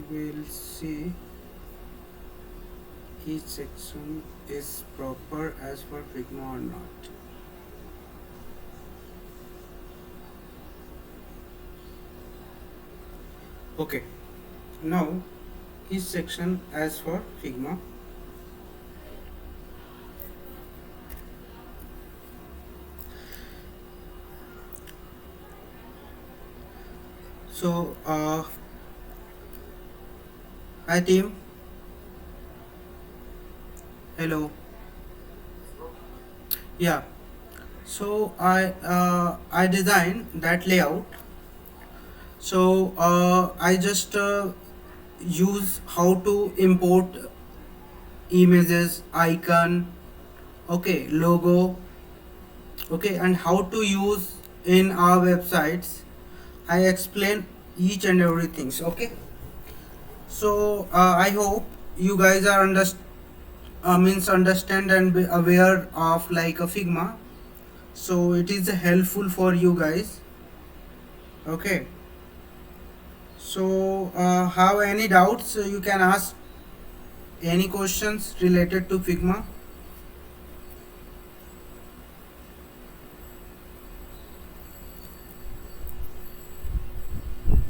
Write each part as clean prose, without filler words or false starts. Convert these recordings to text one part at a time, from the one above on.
we'll see each section is proper as per Figma or not. Okay, now each section as for Figma. So hi team, hello. Yeah, so I designed that layout. So I just use how to import images, icon, okay, logo, okay, and how to use in our websites. I explain each and everything. Okay, so I hope you guys are means understand and be aware of like a Figma, so it is helpful for you guys. Okay, so have any doubts, you can ask any questions related to Figma.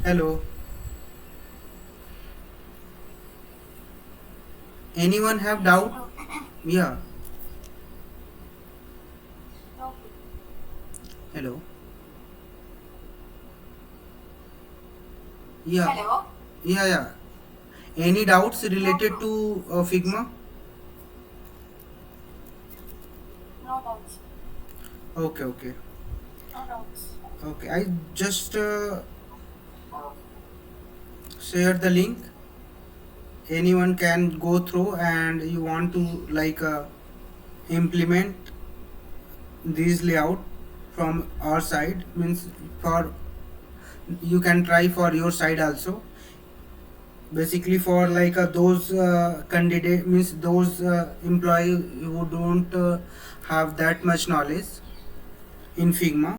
Hello, anyone have doubt? Yeah, hello. Yeah, Hello. yeah. Any doubts related to Figma? No doubts. Okay. No doubts. Okay, I just share the link. Anyone can go through and you want to like implement these layout from our side, means for you can try for your side also. Basically for like those candidate, means those employee who don't have that much knowledge in Figma.